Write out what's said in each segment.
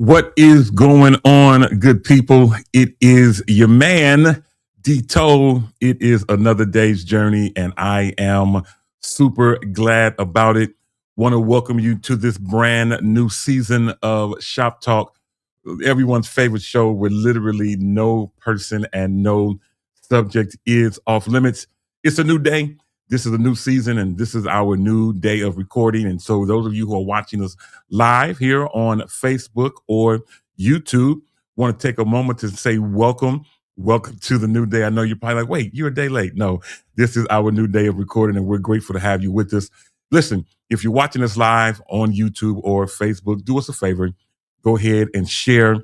What is going on, good people? It is your man, Dito. It is another day's journey, and I am super glad about it. Want to welcome you to this brand new season of Shop Talk, everyone's favorite show where literally no person and no subject is off limits. It's a new day. This is a new season, and this is our new day of recording. And so, those of you who are watching us live here on Facebook or YouTube, want to take a moment to say welcome. Welcome to the new day. I know you're probably like, wait, you're a day late. No, this is our new day of recording, and we're grateful to have you with us. Listen, if you're watching us live on YouTube or Facebook, do us a favor. Go ahead and share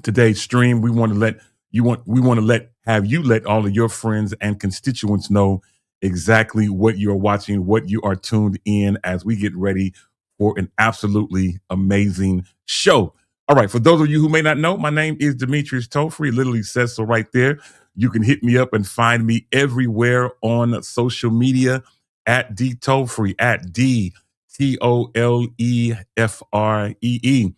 today's stream. We want to have you let all of your friends and constituents know exactly what you're watching, what you are tuned in as we get ready for an absolutely amazing show. All right, for those of you who may not know, my name is Demetrius Tofree. It literally says so right there. You can hit me up and find me everywhere on social media at DTofree, at DTOLEFREE.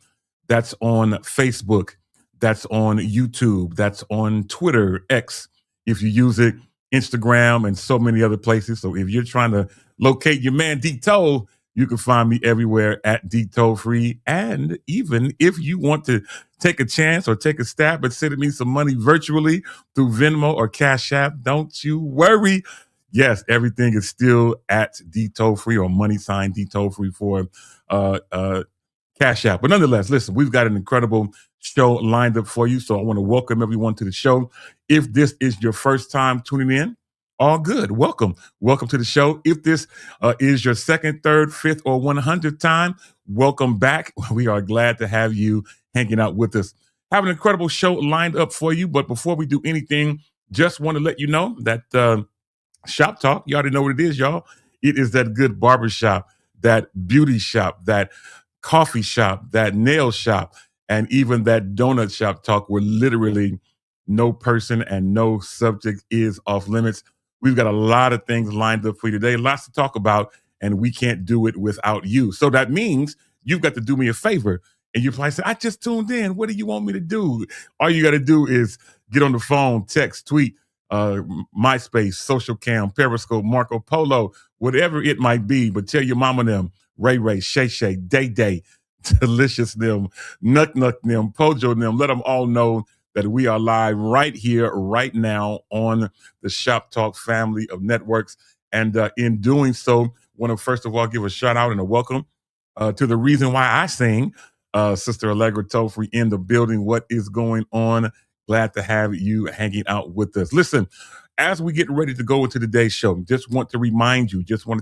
That's on Facebook. That's on YouTube. That's on Twitter, X, if you use it, Instagram, and so many other places. So if you're trying to locate your man Dito, you can find me everywhere at Dito And even if you want to take a chance or take a stab at sending me some money virtually through Venmo or Cash App, don't you worry. Yes, everything is still at Dito or money sign Dito for Cash App. But nonetheless, listen, we've got an incredible show lined up for you. So I want to welcome everyone to the show. If this is your first time tuning in, all good. Welcome. Welcome to the show. If this is your second, third, fifth, or 100th time, welcome back. We are glad to have you hanging out with us. Have an incredible show lined up for you. But before we do anything, just want to let you know that Shop Talk, you already know what it is, y'all. It is that good barbershop, that beauty shop, that coffee shop, that nail shop, and even that donut shop talk where literally no person and no subject is off limits. We've got a lot of things lined up for you today, lots to talk about, and we can't do it without you. So that means you've got to do me a favor. And you probably say, I just tuned in. What do you want me to do? All you got to do is get on the phone, text, tweet, MySpace, Social Cam, Periscope, Marco Polo, whatever it might be. But tell your mama them, Ray, Shay, Day, Delicious them, Nuck them, Pojo them. Let them all know that we are live right here, right now on the Shop Talk family of networks. And in doing so, want to first of all give a shout out and a welcome to the reason why I sing, Sister Allegra Tofree in the building. What is going on? Glad to have you hanging out with us. Listen, as we get ready to go into today's show, just want to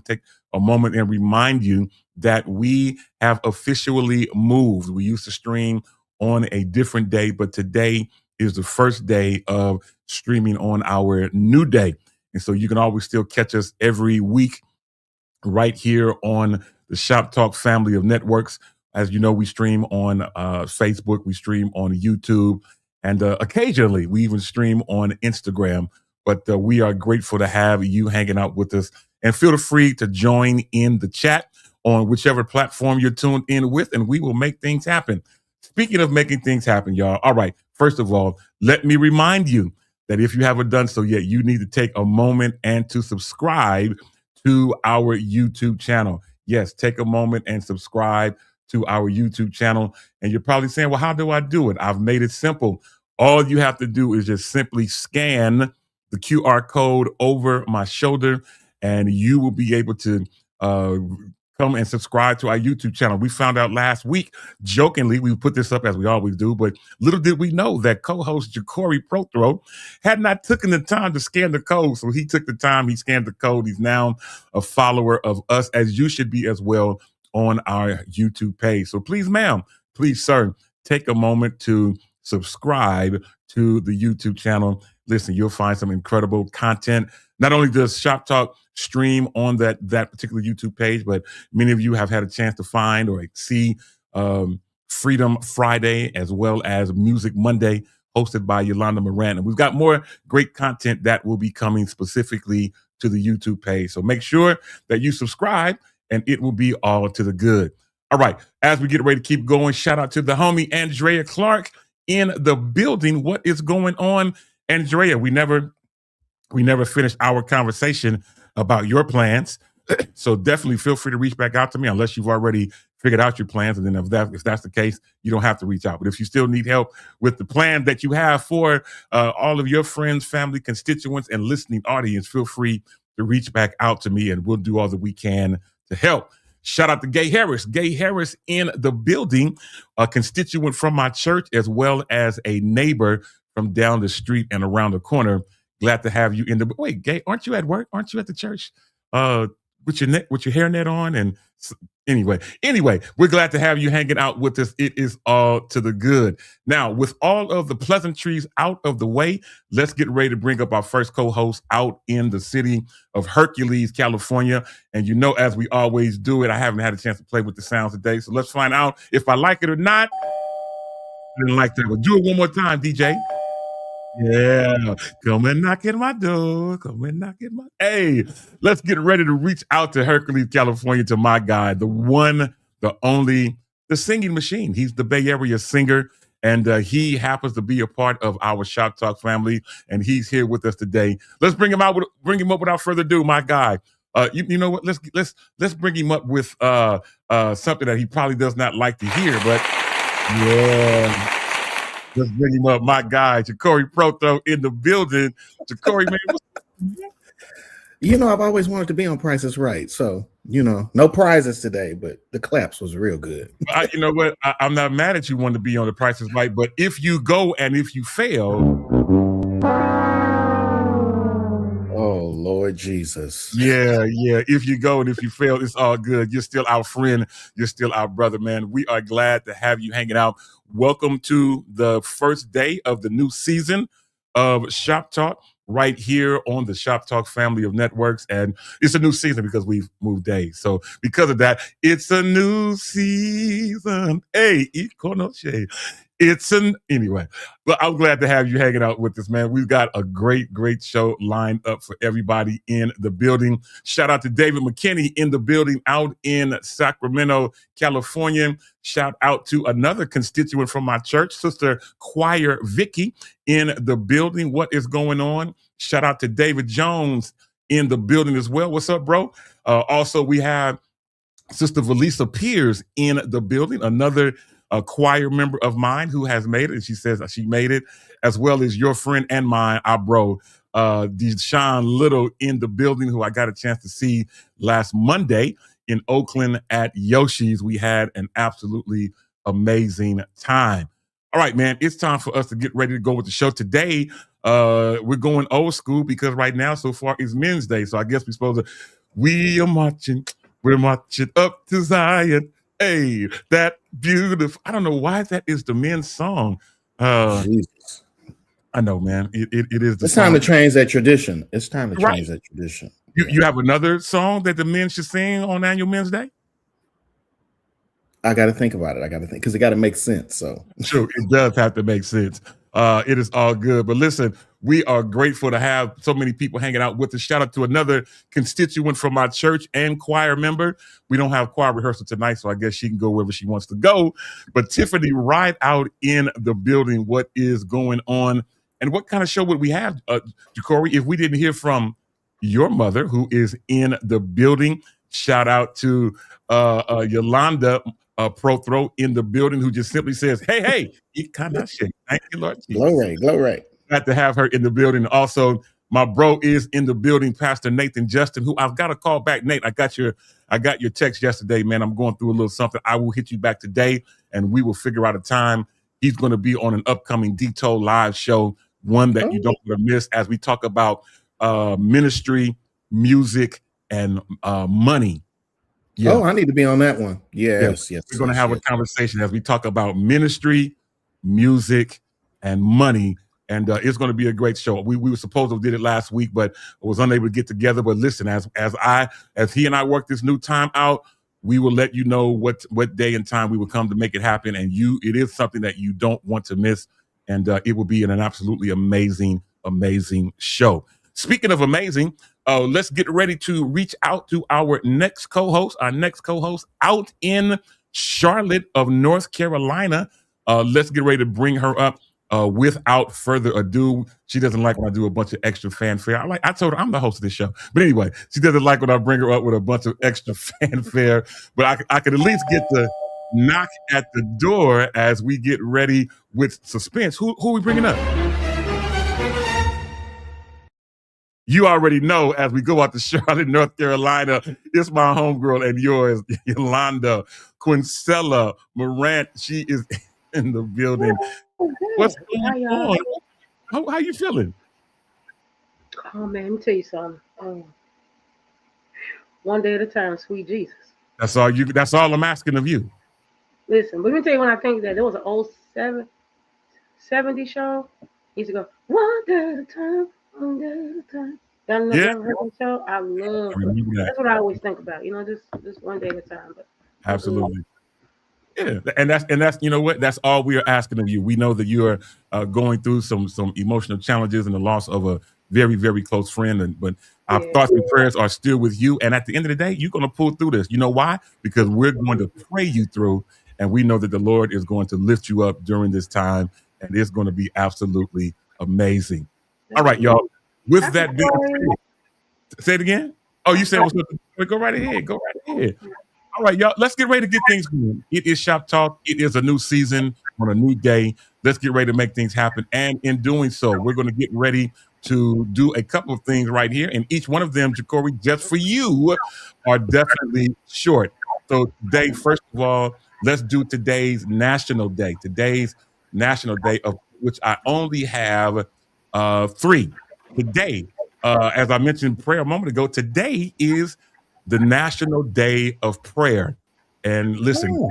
take a moment and remind you that we have officially moved. We used to stream on a different day, but today is the first day of streaming on our new day. And so you can always still catch us every week right here on the Shop Talk family of networks. As you know, we stream on Facebook, we stream on YouTube, and occasionally we even stream on Instagram. But we are grateful to have you hanging out with us. And feel free to join in the chat on whichever platform you're tuned in with, and we will make things happen. Speaking of making things happen, y'all, all right, first of all, let me remind you that if you haven't done so yet, you need to take a moment and to subscribe to our YouTube channel. Yes, take a moment and subscribe to our YouTube channel. And you're probably saying, well, how do I do it? I've made it simple. All you have to do is just simply scan the QR code over my shoulder, and you will be able to come and subscribe to our YouTube channel. We found out last week, jokingly, we put this up as we always do, but little did we know that co-host Ja'Cory Prothro had not taken the time to scan the code. So he took the time, he scanned the code. He's now a follower of us, as you should be as well, on our YouTube page. So please, ma'am, please, sir, take a moment to subscribe to the YouTube channel. Listen, you'll find some incredible content. Not only does Shop Talk stream on that particular YouTube page, but many of you have had a chance to find or see Freedom Friday as well as Music Monday, hosted by Yolanda Moran. And we've got more great content that will be coming specifically to the YouTube page. So make sure that you subscribe, and it will be all to the good. All right. As we get ready to keep going, shout out to the homie Andrea Clark in the building. What is going on, Andrea? We never finished our conversation about your plans. So definitely feel free to reach back out to me unless you've already figured out your plans. And then if that's the case, you don't have to reach out. But if you still need help with the plan that you have for all of your friends, family, constituents, and listening audience, feel free to reach back out to me and we'll do all that we can to help. Shout out to Gay Harris. Gay Harris in the building, a constituent from my church, as well as a neighbor from down the street and around the corner. Glad to have you in the. Wait, Gay, aren't you at work? Aren't you at the church? With your hairnet on and anyway, we're glad to have you hanging out with us. It is all to the good. Now, with all of the pleasantries out of the way, let's get ready to bring up our first co-host out in the city of Hercules, California. And as we always do it, I haven't had a chance to play with the sounds today. So let's find out if I like it or not. I didn't like that. We'll do it one more time, DJ. Yeah, come and knock at my door. Come and knock at my. Hey, let's get ready to reach out to Hercules, California, to my guy, the one, the only, the singing machine. He's the Bay Area singer, and he happens to be a part of our Shop Talk family, and he's here with us today. Let's bring him up without further ado, my guy. You know what? Let's bring him up with something that he probably does not like to hear, but yeah. Let's bring him up, my guy, Ja'Cory Prothro in the building. Ja'Cory, man. I've always wanted to be on Price is Right. So, no prizes today, but the claps was real good. You know what? I'm not mad at you wanting to be on the Price is Right, but if you go and if you fail. Oh, Lord Jesus. Yeah. If you go and if you fail, it's all good. You're still our friend. You're still our brother, man. We are glad to have you hanging out. Welcome to the first day of the new season of Shop Talk right here on the Shop Talk family of networks. And it's a new season because we've moved days. So because of that, it's a new season. Hey, anyway, but I'm glad to have you hanging out with us, man. We've got a great show lined up for everybody in the building. Shout out to David McKinney in the building out in Sacramento, California. Shout out to another constituent from my church, Sister Choir Vicky in the building. What is going on? Shout out to David Jones in the building as well. What's up, bro? Also, we have Sister Valisa Pierce in the building, another choir member of mine who has made it. And she says she made it, as well as your friend and mine, our bro, Deshaun Little in the building, who I got a chance to see last Monday in Oakland at Yoshi's. We had an absolutely amazing time. All right, man, it's time for us to get ready to go with the show. Today, we're going old school because right now, so far, is Men's Day. So I guess we're marching up to Zion. Hey, that beautiful. I don't know why that is the men's song. Jesus. I know, man. It is. It's time to change that tradition. It's time to change that tradition. You have another song that the men should sing on Annual Men's Day? I got to think about it. Because it got to make sense. So sure, it does have to make sense. It is all good. But listen, we are grateful to have so many people hanging out with us. Shout out to another constituent from my church and choir member. We don't have choir rehearsal tonight, so I guess she can go wherever she wants to go. But Tiffany Rideout in the building. What is going on? And what kind of show would we have, Ja'Cory, if we didn't hear from your mother, who is in the building? Shout out to Yolanda Prothro in the building, who just simply says, hey, eat kind of shit. Thank you, Lord Jesus. Glory. Glad to have her in the building. Also, my bro is in the building, Pastor Nathan Justin, who I've got to call back. Nate, I got your text yesterday, man. I'm going through a little something. I will hit you back today, and we will figure out a time. He's going to be on an upcoming DTO live show, one that you don't want to miss, as we talk about ministry, music, and money. Yeah. Oh, I need to be on that one. Yes. We're going to have a conversation as we talk about ministry, music, and money. And it's going to be a great show. We were supposed to did it last week, but I was unable to get together. But listen, as he and I work this new time out, we will let you know what day and time we will come to make it happen. And it is something that you don't want to miss. And it will be an absolutely amazing show. Speaking of amazing, let's get ready to reach out to our next co-host out in Charlotte of North Carolina. Let's get ready to bring her up. Without further ado, she doesn't like when I do a bunch of extra fanfare. I told her I'm the host of this show, but anyway, she doesn't like when I bring her up with a bunch of extra fanfare. But I could at least get the knock at the door as we get ready with suspense. Who are we bringing up? You already know as we go out to Charlotte, North Carolina, it's my homegirl and yours, Yolanda Quincella Morant. She is in the building. What's going on? How you feeling? Oh man, let me tell you something. One day at a time, sweet Jesus. That's all I'm asking of you. Listen, let me tell you when I think that there was an old 70 show. He used to go, one day at a time, one day at a time. Y'all heard that show? I love it. That's what I always think about. Just one day at a time. But absolutely. Yeah, and that's you know what, that's all we are asking of you. We know that you are going through some emotional challenges and the loss of a very, very close friend, but our thoughts and prayers are still with you. And at the end of the day, you're going to pull through this. You know why? Because we're going to pray you through, and we know that the Lord is going to lift you up during this time, and it's going to be absolutely amazing. All right, y'all. With that being said, say it again. Oh, you said what's up? Go right ahead. Go right ahead. All right, y'all, let's get ready to get things going. It is Shop Talk. It is a new season on a new day. Let's get ready to make things happen. And in doing so, we're going to get ready to do a couple of things right here. And each one of them, Jacory, just for you, are definitely short. So today, first of all, let's do today's National Day. Today's National Day, of which I only have 3. Today, as I mentioned prayer a moment ago, today is the National Day of Prayer. And listen,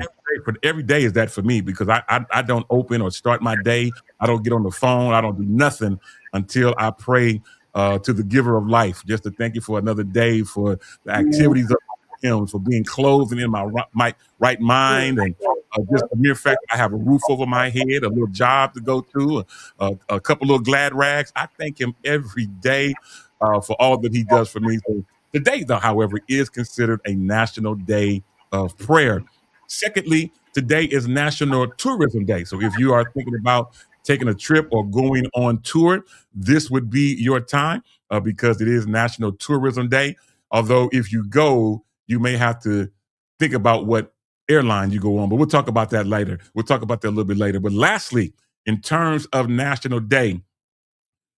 every day is that for me, because I don't open or start my day. I don't get on the phone. I don't do nothing until I pray to the giver of life, just to thank you for another day, for the activities of him, for being clothed and in my right mind, and just the mere fact I have a roof over my head, a little job to go to, a couple of glad rags. I thank him every day for all that he does for me. So today, though, however, is considered a National Day of Prayer. Secondly, today is National Tourism Day. So if you are thinking about taking a trip or going on tour, this would be your time because it is National Tourism Day. Although if you go, you may have to think about what airline you go on, but we'll talk about that later. We'll talk about that a little bit later. But lastly, in terms of National Day,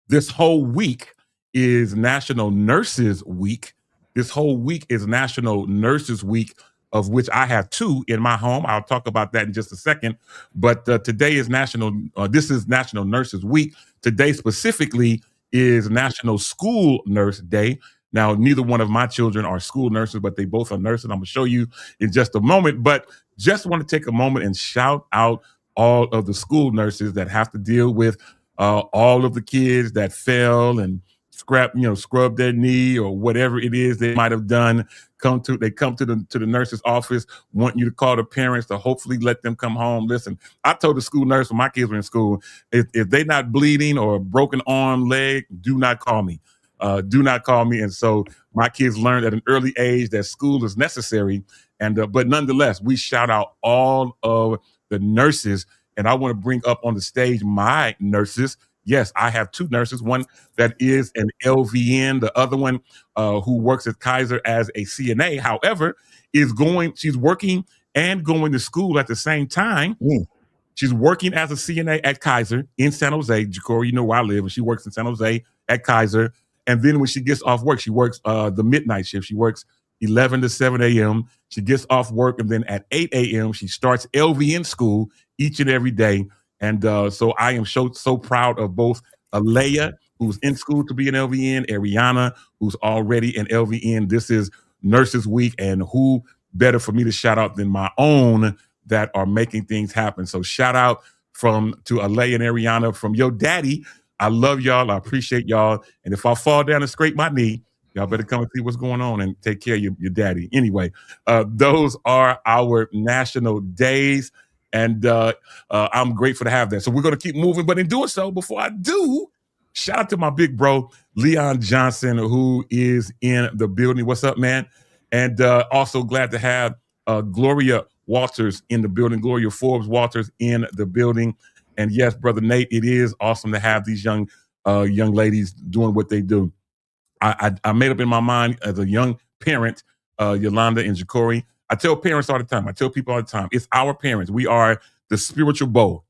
this whole week is National Nurses Week. This whole week is National Nurses Week, of which I have 2 in my home. I'll talk about that in just a second. But today is this is National Nurses Week. Today specifically is National School Nurse Day. Now, neither one of my children are school nurses, but they both are nurses. I'm going to show you in just a moment. But just want to take a moment and shout out all of the school nurses that have to deal with all of the kids that fell and scrub their knee or whatever it is they might have done. They come to the nurse's office, want you to call the parents to hopefully let them come home. Listen, I told the school nurse when my kids were in school, if they're not bleeding or a broken arm, leg, do not call me. Do not call me. And so my kids learned at an early age that school is necessary. And but nonetheless, we shout out all of the nurses. And I want to bring up on the stage my nurses. Yes, I have 2 nurses, one that is an LVN, the other one who works at Kaiser as a CNA. However, she's working and going to school at the same time. She's working as a CNA at Kaiser in San Jose. Jacory, you know where I live, and she works in San Jose at Kaiser. And then when she gets off work, she works the midnight shift. She works 11 to 7 a.m. She gets off work, and then at 8 a.m., she starts LVN school each and every day. And so I am so proud of both Alea, who's in school to be an LVN, Ariana, who's already an LVN. This is Nurses Week, and who better for me to shout out than my own that are making things happen. So shout out to Alea and Ariana from your daddy. I love y'all. I appreciate y'all. And if I fall down and scrape my knee, y'all better come and see what's going on and take care of your daddy. Anyway, those are our national days. And I'm grateful to have that. So we're going to keep moving. But in doing so, before I do, shout out to my big bro, Leon Johnson, who is in the building. What's up, man? And also glad to have Gloria Walters in the building. Gloria Forbes Walters in the building. And yes, Brother Nate, it is awesome to have these young ladies doing what they do. I made up in my mind as a young parent, Yolanda and Ja'Cory. I tell parents all the time. I tell people all the time. It's our parents. We are the spiritual bow,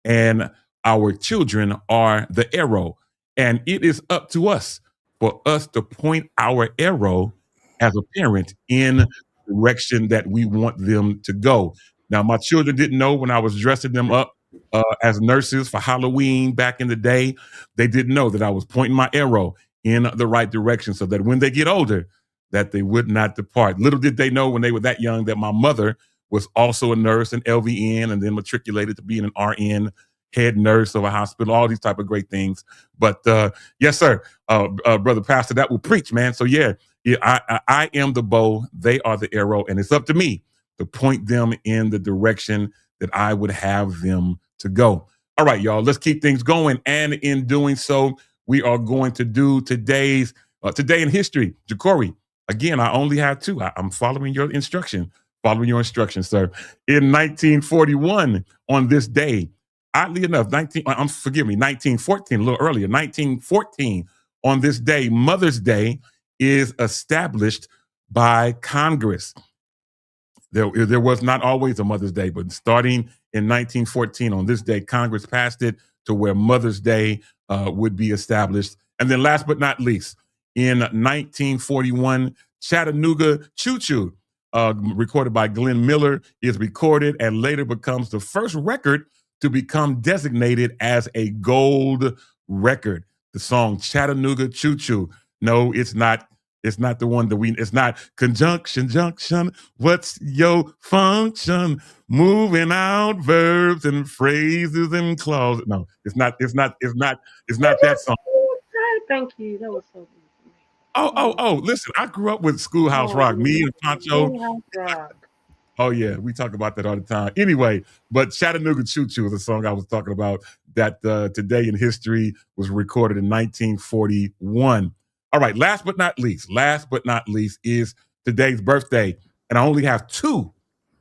and our children are the arrow. And it is up to us for us to point our arrow as a parent in the direction that we want them to go. Now, my children didn't know when I was dressing them up as nurses for Halloween back in the day. They didn't know that I was pointing my arrow in the right direction so that when they get older, that they would not depart. Little did they know when they were that young that my mother was also a nurse, an LVN, and then matriculated to being an RN, head nurse of a hospital, all these type of great things. But yes, sir, Brother Pastor, that will preach, man. So yeah, I am the bow, they are the arrow, and it's up to me to point them in the direction that I would have them to go. All right, y'all, let's keep things going. And in doing so, we are going to do today's Today in History. Ja'Cory, again, I only have two. I'm following your instruction. Following your instructions, sir. In 1941, on this day, oddly enough, 1914, a little earlier, 1914, on this day, Mother's Day is established by Congress. There was not always a Mother's Day, but starting in 1914, on this day, Congress passed it to where Mother's Day would be established. And then last but not least, in 1941, Chattanooga Choo Choo, recorded by Glenn Miller, is recorded and later becomes the first record to become designated as a gold record. The song Chattanooga Choo Choo. No, it's not. It's not the one that it's not conjunction, junction. What's your function? Moving out verbs and phrases and clauses. No, it's not that song. Thank you. That was so good. Oh, listen, I grew up with Schoolhouse Rock. Me and Pancho. Schoolhouse Rock. Oh, yeah, we talk about that all the time. Anyway, but Chattanooga Choo Choo is a song I was talking about that Today in History was recorded in 1941. All right, last but not least is today's birthday. And I only have two.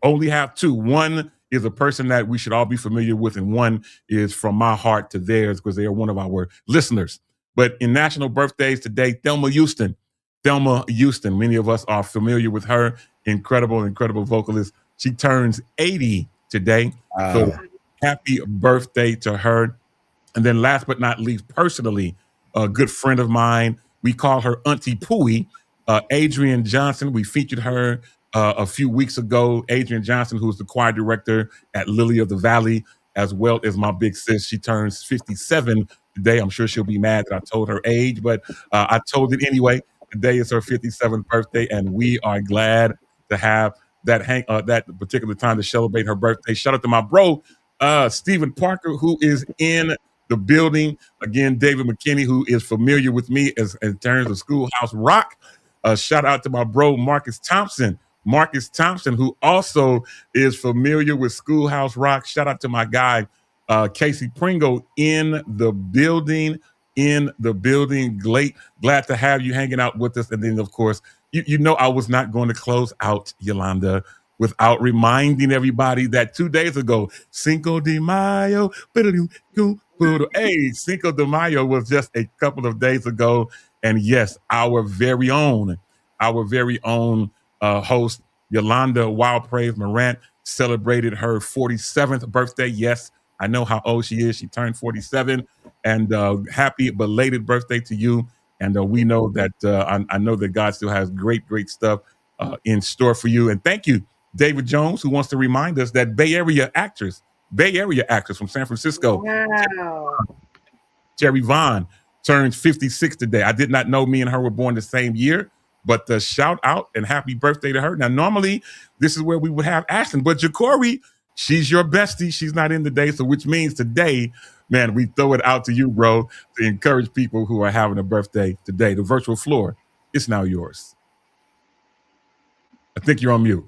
One is a person that we should all be familiar with, and one is from my heart to theirs because they are one of our listeners. But in national birthdays today, Thelma Houston. Many of us are familiar with her. Incredible vocalist. She turns 80 today. So happy birthday to her. And then last but not least, personally, a good friend of mine, we call her Auntie Pooey, Adrienne Johnson. We featured her a few weeks ago. Adrienne Johnson, who's the choir director at Lily of the Valley, as well as my big sis. She turns 57 today. I'm sure she'll be mad that I told her age, but I told it anyway. Today is her 57th birthday, and we are glad to have that particular time to celebrate her birthday. Shout out to my bro, Stephen Parker, who is in the building. Again, David McKinney, who is familiar with me in terms of Schoolhouse Rock. Shout out to my bro, Marcus Thompson, who also is familiar with Schoolhouse Rock. Shout out to my guy, Casey Pringle, in the building. Glad to have you hanging out with us. And then, of course, you know I was not going to close out, Yolanda, without reminding everybody that 2 days ago, Cinco de Mayo, Cinco de Mayo was just a couple of days ago. And yes, our very own host, Yolanda Wild Praise Morant, celebrated her 47th birthday. Yes, I know how old she is. She turned 47. And happy belated birthday to you. And we know that I know that God still has great stuff in store for you. And thank you, David Jones, who wants to remind us that Bay Area actress from San Francisco, wow, Jerry Vaughn, turns 56 today. I did not know me and her were born the same year, but shout out and happy birthday to her. Now, normally this is where we would have Ashton, but Ja'Cory, she's your bestie. She's not in today, so which means today, man, we throw it out to you, bro, to encourage people who are having a birthday today. The virtual floor is now yours. I think you're on mute.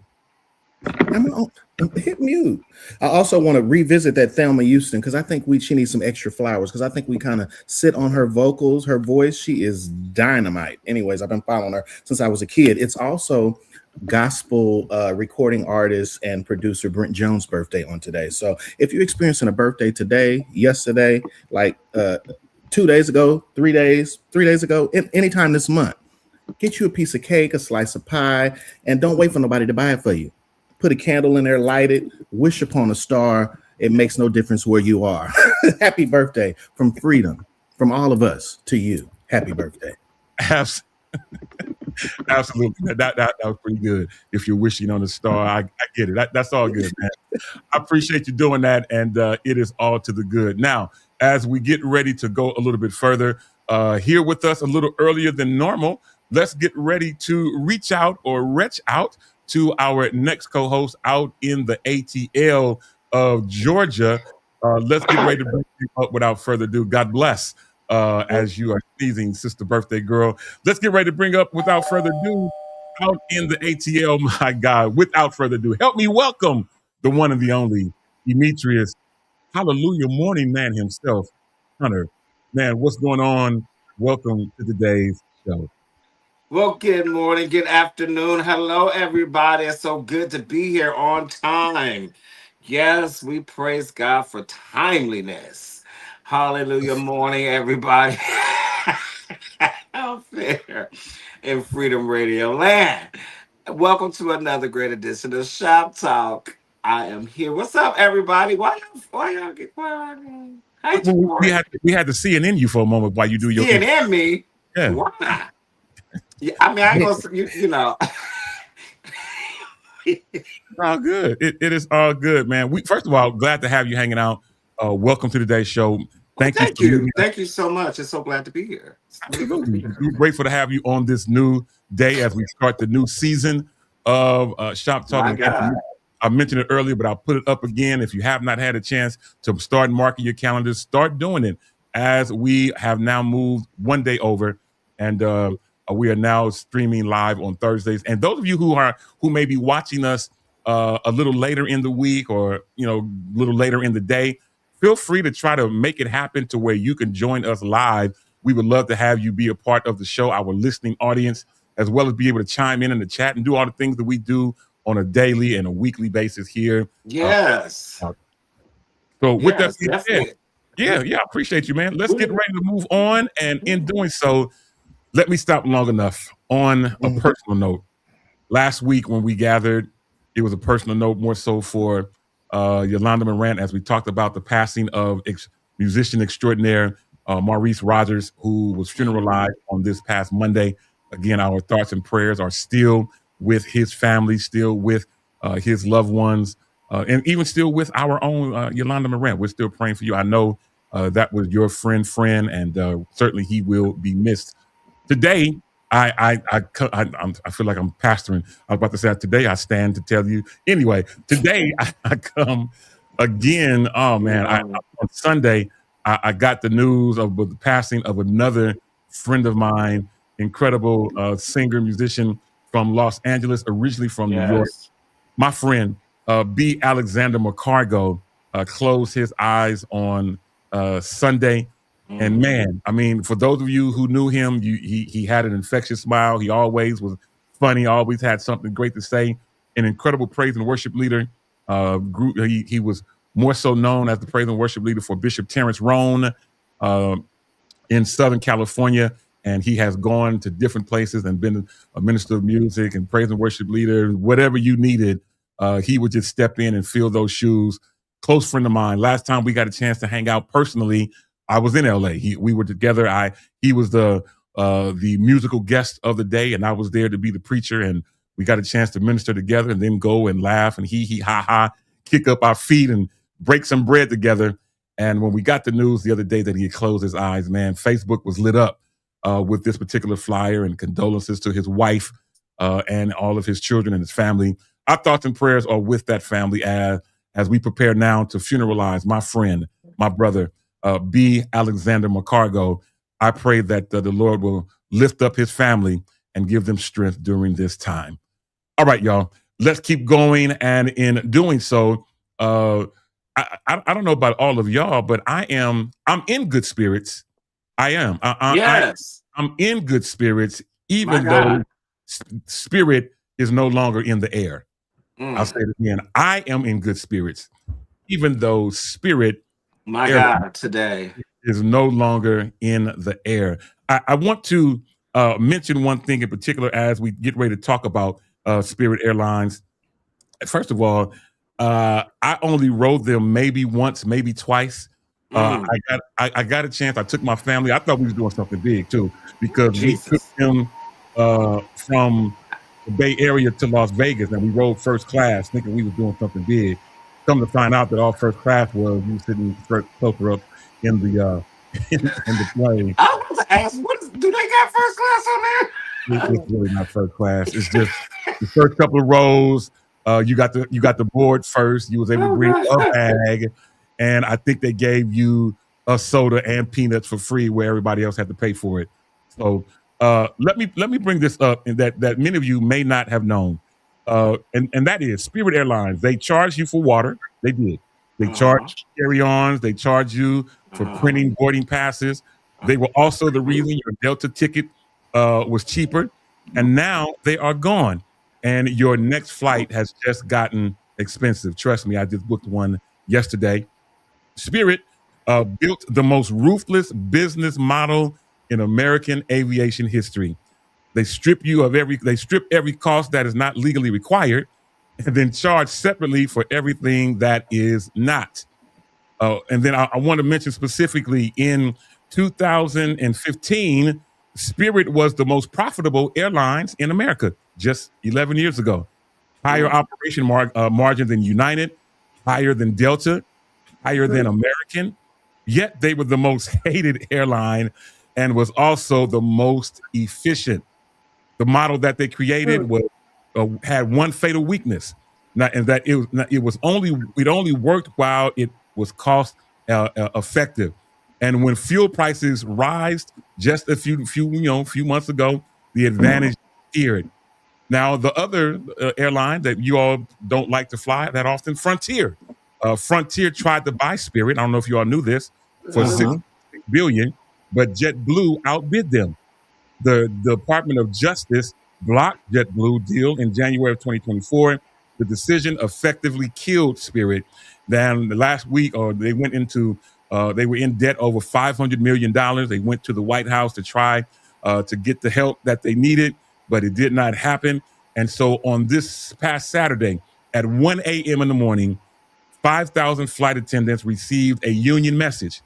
Hit mute. I also want to revisit that Thelma Houston because I think she needs some extra flowers because I think we kind of sit on her vocals, her voice. She is dynamite. Anyways, I've been following her since I was a kid. It's also gospel recording artist and producer Brent Jones' birthday on today. So if you're experiencing a birthday today, yesterday, like 2 days ago, 3 days ago, anytime this month, get you a piece of cake, a slice of pie, and don't wait for nobody to buy it for you. Put a candle in there, light it, wish upon a star. It makes no difference where you are. Happy birthday from Freedom, from all of us to you. Happy birthday. Absolutely. That was pretty good. If you're wishing on a star, I get it. That's all good, man. I appreciate you doing that, and it is all to the good. Now, as we get ready to go a little bit further, here with us a little earlier than normal, let's get ready to reach out to our next co-host out in the ATL of Georgia. Let's get ready to bring him up without further ado. God bless. As you are sneezing, sister birthday girl. Let's get ready to bring up, without further ado, out in the ATL, my God, without further ado, help me welcome the one and the only Demetrius, hallelujah, morning man himself, Hunter. Man, what's going on? Welcome to today's show. Well, good morning, good afternoon. Hello, everybody. It's so good to be here on time. Yes, we praise God for timeliness. Hallelujah, morning, everybody. Out there in Freedom Radio Land. Welcome to another great edition of Shop Talk. I am here. What's up, everybody? Why y'all get quiet? We had to CNN you for a moment while you do your CNN me? Yeah. Why not? Yeah, I mean, I ain't gonna, you know. All good. It is all good, man. First of all, glad to have you hanging out. Welcome to today's show. Thank you. Thank you so much. It's so glad to be here. Absolutely. We're grateful to have you on this new day as we start the new season of Shop Talk. I mentioned it earlier, but I'll put it up again. If you have not had a chance to start marking your calendars, start doing it, as we have now moved one day over, and we are now streaming live on Thursdays. And those of you who may be watching us a little later in the week, or a little later in the day, feel free to try to make it happen to where you can join us live. We would love to have you be a part of the show, our listening audience, as well as be able to chime in the chat and do all the things that we do on a daily and a weekly basis here. Yes. So with that being said, yeah, I appreciate you, man. Let's get ready to move on. And in doing so, let me stop long enough on a personal note. Last week when we gathered, it was a personal note more so for Yolanda Morant, as we talked about the passing of musician extraordinaire Maurice Rogers, who was funeralized on this past Monday. Again, our thoughts and prayers are still with his family, still with his loved ones, and even still with our own Yolanda Morant. We're still praying for you. I know that was your friend, and certainly he will be missed. Today, I feel like I'm pastoring. I was about to say today I stand to tell you. Anyway, today I come again. Oh man, on Sunday I got the news of the passing of another friend of mine, incredible singer, musician from Los Angeles, originally from New York. My friend B. Alexander McCargo closed his eyes on Sunday. And man, I mean, for those of you who knew him, he had an infectious smile. He always was funny, always had something great to say. An incredible praise and worship leader. He was more so known as the praise and worship leader for Bishop Terrence Rohn in Southern California. And he has gone to different places and been a minister of music and praise and worship leader. Whatever you needed, he would just step in and fill those shoes. Close friend of mine. Last time we got a chance to hang out personally, I was in LA. We were together. He was the musical guest of the day, and I was there to be the preacher. And we got a chance to minister together, and then go and laugh and he ha ha, kick up our feet and break some bread together. And when we got the news the other day that he had closed his eyes, man, Facebook was lit up with this particular flyer and condolences to his wife and all of his children and his family. Our thoughts and prayers are with that family as we prepare now to funeralize my friend, my brother, B. Alexander McCargo. I pray that the Lord will lift up his family and give them strength during this time. All right, y'all, let's keep going. And in doing so, I don't know about all of y'all, but I'm in good spirits. I am. I'm in good spirits, even though spirit is no longer in the air. I'll say it again. I am in good spirits, even though Spirit My Air God, today. is no longer in the air. I want to mention one thing in particular as we get ready to talk about Spirit Airlines. First of all, I only rode them maybe once, maybe twice. Mm, I got a chance. I took my family. I thought we was doing something big too, because we took Jesus. them from the Bay Area to Las Vegas, and we rode first class, thinking we was doing something big. Come to find out that all first class was we sitting closer up in the in the plane. I was about to ask, do they got first class on It's really not first class. It's just the first couple of rows. You got the board first. You was able to there? bring Oh, a gosh. bag, and I think they gave you a soda and peanuts for free, where everybody else had to pay for it. So let me bring this up, and that many of you may not have known, and that is Spirit Airlines. They charge you for water. They did. They Uh-huh. charge carry-ons. They charge you for Uh-huh. printing boarding passes. They were also the reason your Delta ticket was cheaper, and now they are gone. And your next flight has just gotten expensive. Trust me, I just booked one yesterday. Spirit built the most ruthless business model in American aviation history. They strip every cost that is not legally required, and then charge separately for everything that is not. And then I want to mention specifically in 2015, Spirit was the most profitable airlines in America just 11 years ago. Higher operation margin than United, higher than Delta, higher than American. Yet they were the most hated airline and was also the most efficient. The model that they created was had one fatal weakness, and that it only worked while it was cost effective. And when fuel prices rise, just a few months ago, the advantage appeared. Now, the other airline that you all don't like to fly that often, Frontier. Frontier tried to buy Spirit. I don't know if you all knew this, for Uh-huh. $6 billion, but JetBlue outbid them. The Department of Justice blocked JetBlue deal in January of 2024. The decision effectively killed Spirit. Then the last week, or they were in debt over $500 million. They went to the White House to try to get the help that they needed, but it did not happen. And so on this past Saturday at 1 a.m. in the morning, 5,000 flight attendants received a union message,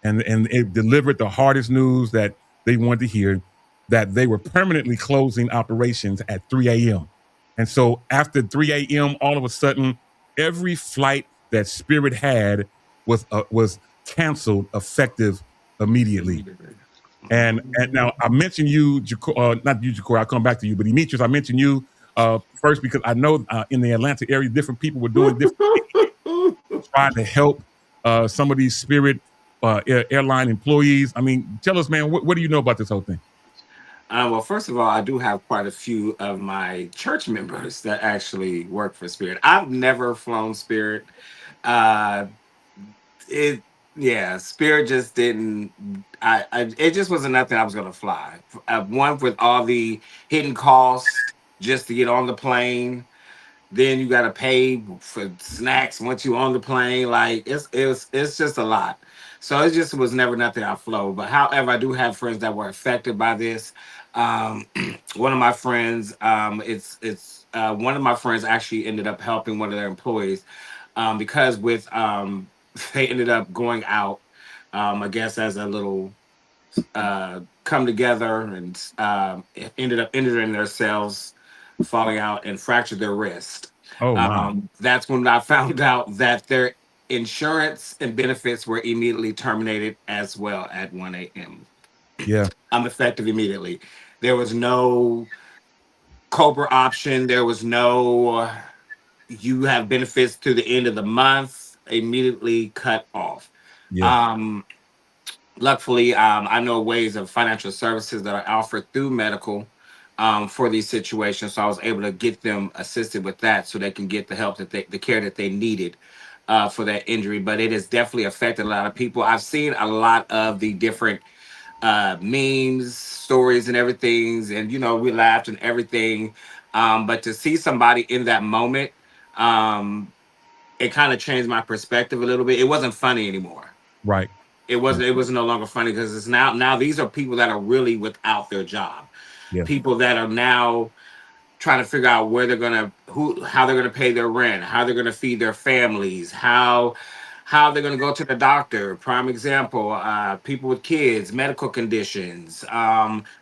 and it delivered the hardest news that they wanted to hear, that they were permanently closing operations at 3 a.m. And so after 3 a.m., all of a sudden, every flight that Spirit had was canceled effective immediately. And now I mentioned you, not you, Jacory. I'll come back to you, but Demetrius, I mentioned you first because I know in the Atlanta area, different people were doing different things, trying to help some of these Spirit airline employees. I mean, tell us, man, what do you know about this whole thing? Well, first of all, I do have quite a few of my church members that actually work for Spirit. I've never flown Spirit. Uh, it, yeah, Spirit just didn't. It just wasn't nothing I was gonna fly. One, with all the hidden costs just to get on the plane. Then you got to pay for snacks once you on the plane. Like it's just a lot. So it just was never nothing I flow. But however, I do have friends that were affected by this. Um, one of my friends, it's one of my friends actually ended up helping one of their employees, because with they ended up going out, I guess as a little come together, and ended up injuring themselves, falling out, and fractured their wrist. Oh my, That's when I found out that their insurance and benefits were immediately terminated as well at 1 a.m. yeah, I'm effective immediately. There was no Cobra option. There was no you have benefits to the end of the month. Immediately cut off. yeah, Um, Luckily, I know ways of financial services that are offered through medical for these situations, so I was able to get them assisted with that, so they can get the help the care that they needed for that injury. But it has definitely affected a lot of people. I've seen a lot of the different memes, stories, and everything, and we laughed and everything. But to see somebody in that moment, um, it kind of changed my perspective a little bit. It wasn't funny anymore. Right. It Right. wasn't. It was no longer funny because it's now these are people that are really without their job, Yeah. people that are now trying to figure out where they're gonna how they're gonna pay their rent, how they're gonna feed their families, how they're gonna go to the doctor. Prime example, people with kids, medical conditions,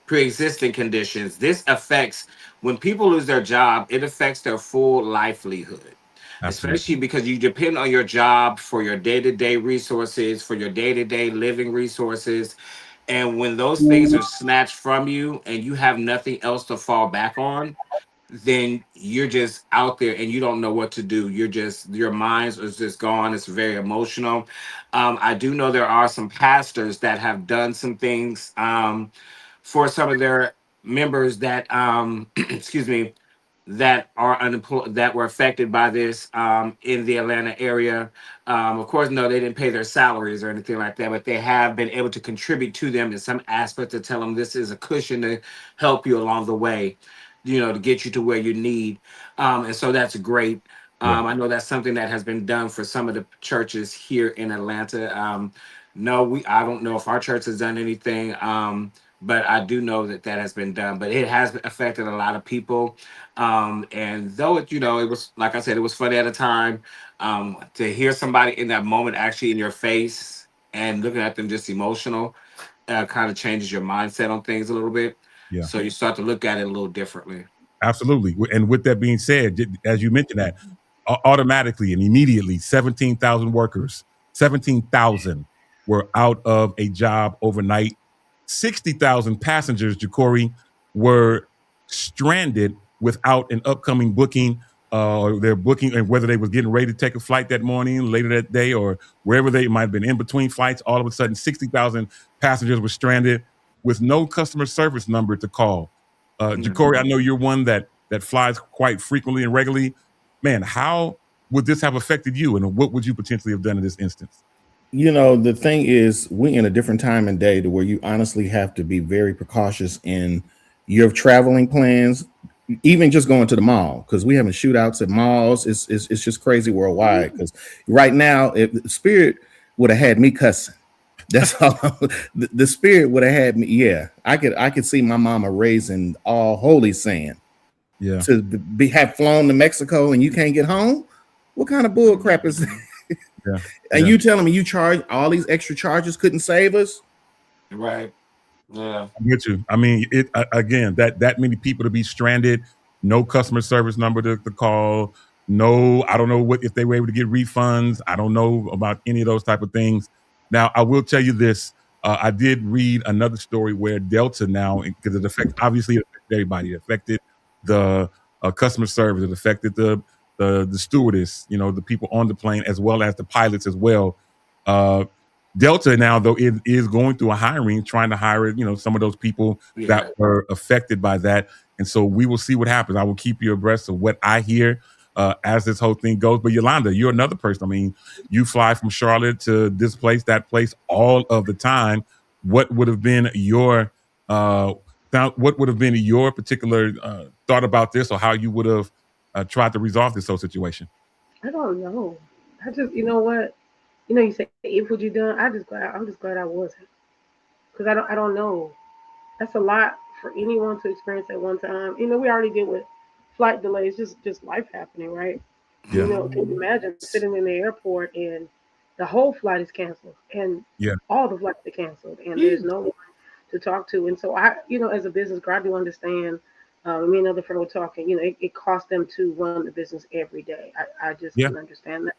pre-existing conditions. This affects when people lose their job, it affects their full livelihood. Absolutely. Especially because you depend on your job for your day-to-day resources, for your day-to-day living resources. And when those things are snatched from you and you have nothing else to fall back on, then you're just out there and you don't know what to do. You're just your mind is just gone. It's very emotional. I do know there are some pastors that have done some things for some of their members that excuse me, that are unemployed, that were affected by this in the Atlanta area. Of course, no, they didn't pay their salaries or anything like that, but they have been able to contribute to them in some aspect to tell them this is a cushion to help you along the way, to get you to where you need. And so that's great. Yeah. I know that's something that has been done for some of the churches here in Atlanta. No, I don't know if our church has done anything, but I do know that that has been done. But it has affected a lot of people, and though it was, like I said, it was funny at a time, to hear somebody in that moment actually in your face and looking at them just emotional, kind of changes your mindset on things a little bit. Yeah. So you start to look at it a little differently. Absolutely. And with that being said, as you mentioned that, automatically and immediately 17,000 workers, 17,000 were out of a job overnight. 60,000 passengers, Ja'Cory, were stranded without an upcoming booking, or their booking, and whether they was getting ready to take a flight that morning, later that day, or wherever they might have been in between flights. All of a sudden, 60,000 passengers were stranded with no customer service number to call. Ja'Cory, I know you're one that flies quite frequently and regularly. Man, how would this have affected you, and what would you potentially have done in this instance? The thing is, we're in a different time and day to where you honestly have to be very precautious in your traveling plans, even just going to the mall, because we having shootouts at malls. It's just crazy worldwide. Because right now, if the Spirit would have had me cussing, that's all. The Spirit would have had me. Yeah, I could see my mama raising all holy saying Yeah. to have flown to Mexico and you can't get home. What kind of bull crap is that? Yeah. And Yeah. you telling me you charge all these extra charges couldn't save us? Right. Yeah. I get you. I mean, again, that many people to be stranded, no customer service number to call, no, I don't know what if they were able to get refunds. I don't know about any of those type of things. Now, I will tell you this. I did read another story where Delta now, because it obviously it affected everybody. It affected the customer service. It affected the stewardess, the people on the plane, as well as the pilots as well. Uh, Delta now, though, it is going through a hiring, trying to hire, some of those people that Yeah. were affected by that. And so we will see what happens. I will keep you abreast of what I hear as this whole thing goes. But Yolanda, you're another person. I mean, you fly from Charlotte to this place, that place, all of the time. What would have been your particular thought about this, or how you would have tried to resolve this whole situation? I don't know. I just, you know what? You say, if would you done? I'm just glad I wasn't, because I don't know. That's a lot for anyone to experience at one time. We already did with flight delays, just life happening, right? Yeah, Can you imagine sitting in the airport and the whole flight is canceled and yeah, all the flights are canceled and there's no one to talk to. And so as a business girl, I do understand. Me and another friend were talking. It costs them to run the business every day. I just yeah, can understand that.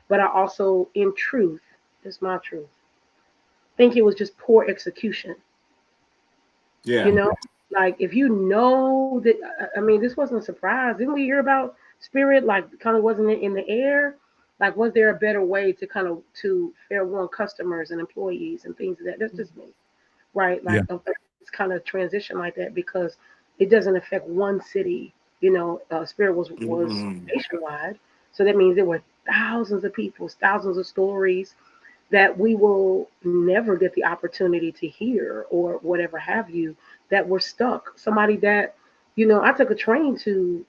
But I also, in truth, this is my truth, think it was just poor execution. You Yeah. know, like if you know that, I mean, this wasn't a surprise. Didn't we hear about Spirit? Like, kind of wasn't it in the air? Like, was there a better way to kind of to fair warn customers and employees and things of that? That's just me, right? yeah, Like, it's kind of transition like that because it doesn't affect one city. Spirit was Mhm. nationwide, so that means there were thousands of people, thousands of stories, that we will never get the opportunity to hear or whatever have you, that we're stuck. Somebody that, I took a train to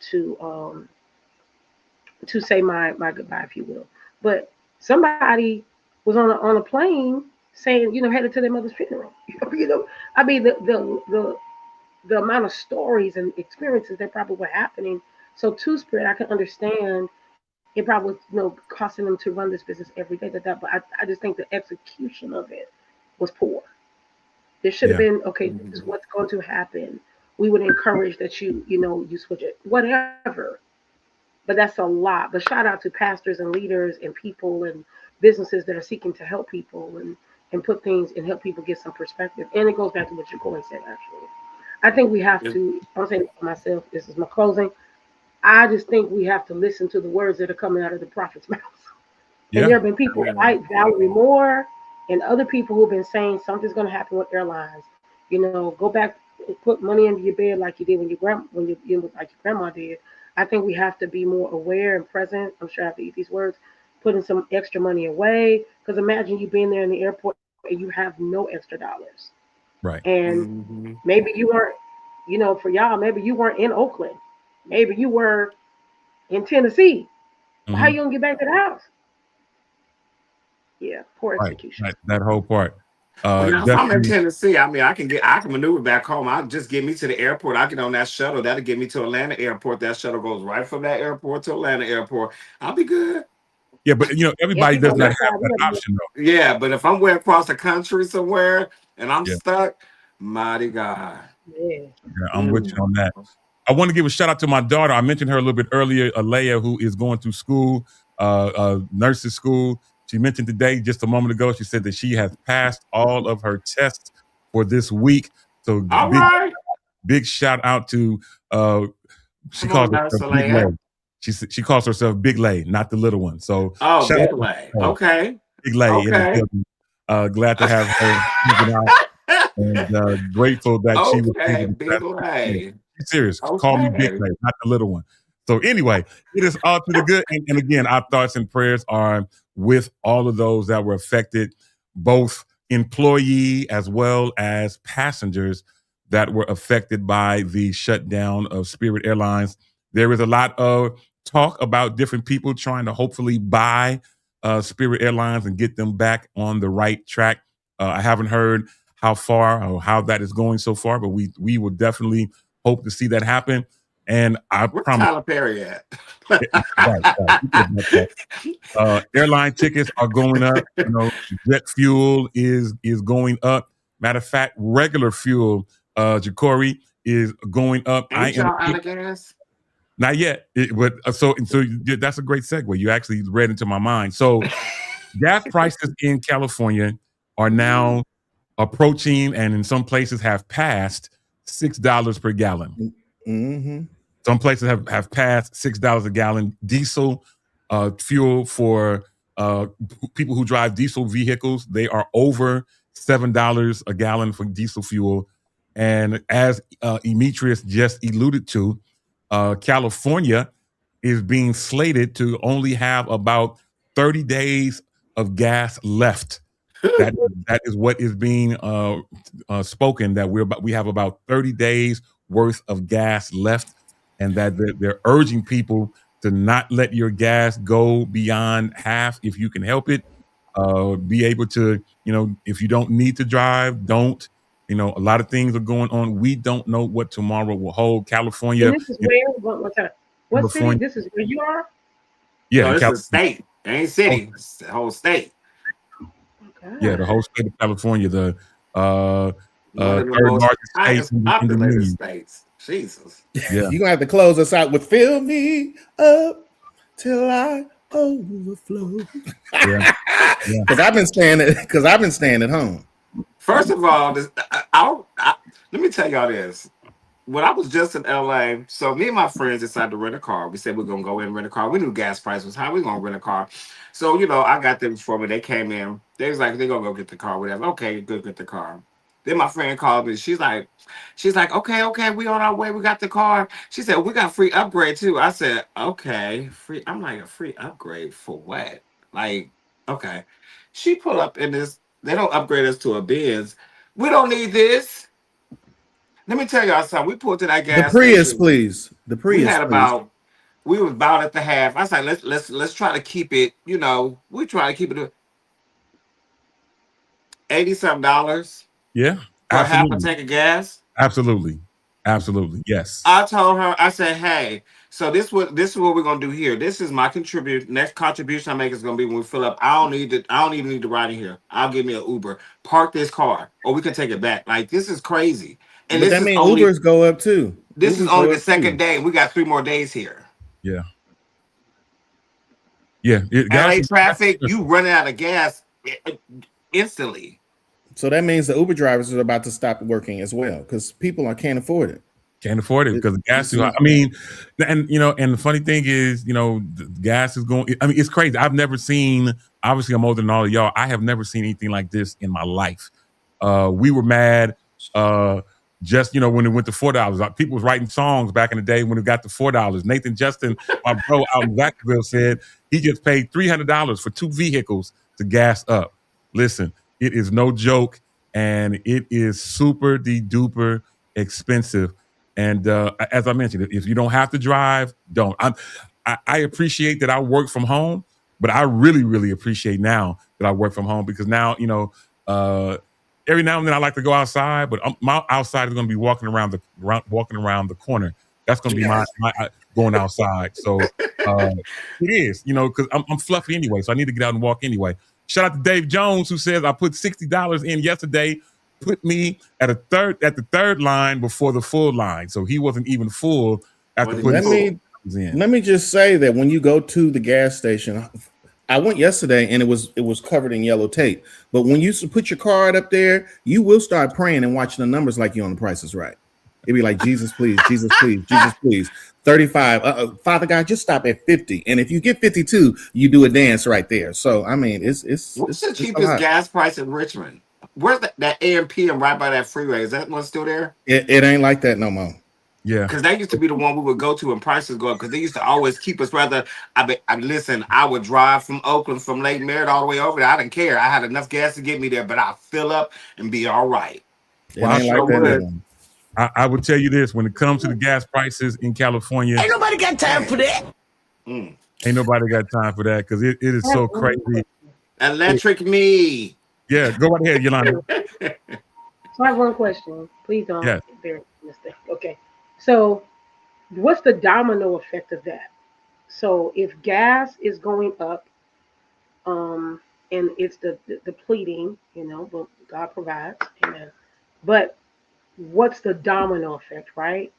say my goodbye, if you will. But somebody was on a plane saying, headed to their mother's funeral. I mean, the amount of stories and experiences that probably were happening. So Two Spirit, I can understand it probably was, costing them to run this business every day. But I just think the execution of it was poor. There should have Yeah. been, okay, this is what's going to happen. We would encourage that you switch it, whatever. But that's a lot. But shout out to pastors and leaders and people and businesses that are seeking to help people and put things and help people get some perspective. And it goes back to what Jacoy said, actually. I think we have to, I'm saying for myself, this is my closing. I just think we have to listen to the words that are coming out of the prophet's mouth. And Yeah. there have been people like Valerie Moore and other people who've been saying something's going to happen with airlines. Go back, put money into your bed like you did like your grandma did. I think we have to be more aware and present. I'm sure I have to eat these words. Putting some extra money away, because imagine you being there in the airport and you have no extra dollars, Right. and maybe you weren't, for y'all, maybe you weren't in Oakland, maybe you were in Tennessee. How Mhm. you gonna get back to the house? Yeah, poor Right. execution. Right. That whole part. Well, now if I'm in Definitely. Tennessee, I mean, I can maneuver back home. I'll just get me to the airport. I get on that shuttle. That'll get me to Atlanta Airport. That shuttle goes right from that airport to Atlanta Airport. I'll be good. Yeah, but Yeah, everybody people does on not that have side, we that gotta be. option though. Yeah, but if I'm way across the country somewhere and I'm Yeah. stuck, mighty God. Yeah. Yeah, I'm with you Mm. on that. I want to give a shout out to my daughter. I mentioned her a little bit earlier, Alea, who is going through school, nurses school. She mentioned today, just a moment ago, she said that she has passed all of her tests for this week. So All right. big shout out to she Come calls on, Nurse herself Big Lay. Alea. She calls herself Big Lay, not the little one. So Oh, shout out Big to Lay. her, Okay. Big Lay in the Okay. building. Glad to have her and grateful that she was able Okay, to Big pass. Lay. She's serious. Call me Big Okay. Lay, not the little one. So anyway, it is all to the good. And again, our thoughts and prayers are with all of those that were affected, both employee as well as passengers that were affected by the shutdown of Spirit Airlines. There is a lot of talk about different people trying to hopefully buy Spirit Airlines and get them back on the right track. I haven't heard how far or how that is going so far, but we will definitely hope to see that happen. And I Where's promise. Tyler Perry at? Airline tickets are going up. Jet fuel is going up. Matter of fact, regular fuel, Jacory, is going up. I Ain't am y'all out of gas? not yet, but so that's a great segue. You actually read into my mind. So gas prices in California are now approaching, and in some places have passed $6 per gallon. Mm-hmm. Some places have passed $6 a gallon. Diesel fuel for people who drive diesel vehicles, they are over $7 a gallon for diesel fuel. And as Emetrius just alluded to, California is being slated to only have about 30 days of gas left. That is what is being spoken, that we have about 30 days worth of gas left, and that they're urging people to not let your gas go beyond half if you can help it. Be able to, if you don't need to drive, don't. A lot of things are going on. We don't know what tomorrow will hold. California, And this is where, one more time. What city? California, This is where you are? yeah, No, in this is a California, state. It ain't city. It's the whole state. yeah, the whole state of California, the One of the third most largest state highest in the populated union. states. Jesus. Yeah. You're gonna have to close us out with "Fill Me Up Till I Overflow." Yeah. Because I've been staying at home. First of all, let me tell y'all this. When I was just in LA, so me and my friends decided to rent a car. We said we're gonna go in and rent a car. We knew gas price was high. We gonna rent a car. So I got them for me. They came in. They was like, they're gonna go get the car, whatever. Okay, good, get the car. Then my friend called me. She's like, okay, we on our way. We got the car. She said, we got free upgrade too. I said, okay, free. I'm like, a free upgrade for what? Like, okay. She pull up in this. They don't upgrade us to a Benz. We don't need this. Let me tell y'all something. We pulled to that The gas Prius, station. please. The We Prius, had please. we was about at the half. I said, let's try to keep it. You know, we try to keep it $80-something Yeah, for half a absolutely, tank of gas. absolutely, absolutely. Yes. I told her, I said, hey, so this is what we're gonna do here. This is my contribute. Next contribution I make is gonna be when we fill up. I don't even need to ride in here. I'll give me an Uber. Park this car, or we can take it back. Like this is crazy. And But that means Ubers go up too. this is Ubers only go the up second too. day. We got 3 more days here. Yeah. Yeah. LA traffic, you running out of gas instantly. So that means the Uber drivers are about to stop working as well because people can't afford it. Can't afford it because the gas too high. I mean, and and the funny thing is, the gas is going. I mean, it's crazy. I've never seen. Obviously, I'm older than all of y'all. I have never seen anything like this in my life. We were mad. Just when it went to $4, people was writing songs back in the day when it got to $4. Nathan Justin, my bro out in Vacaville, said he just paid $300 for 2 vehicles to gas up. Listen, it is no joke, and it is super duper expensive. And as I mentioned, if you don't have to drive, don't. I appreciate that I work from home, but I really, really appreciate now that I work from home because now, every now and then I like to go outside, but my outside is going to be walking around the corner. That's going to be my going outside. So it is, because I'm fluffy anyway, so I need to get out and walk anyway. Shout out to Dave Jones, who says I put $60 in yesterday. Put me at the third line before the full line, so he wasn't even full after putting in. Let me just say that when you go to the gas station, I went yesterday and it was covered in yellow tape. But when you put your card up there, you will start praying and watching the numbers like you're on The Price is Right. It'd be like, Jesus, please, Jesus, please, Jesus, please. 35. Father God, just stop at 50. And if you get 52, you do a dance right there. So I mean, What's the cheapest gas price in Richmond? Where's that AMPM right by that freeway? Is that one still there? It ain't like that no more. Yeah, because that used to be the one we would go to when prices go up. Because they used to always keep us. I would drive from Oakland, from Lake Merritt, all the way over there. I didn't care. I had enough gas to get me there, but I'll fill up and be all right. Well, I would tell you this: when it comes to the gas prices in California, ain't nobody got time for that. Ain't nobody got time for that because it is so crazy. Electric me. Yeah, go right ahead, Yolanda. So I have one question. Please don't Yes. bear mistake. Okay. So what's the domino effect of that? So if gas is going up, and it's the depleting, but God provides, amen. But what's the domino effect, right?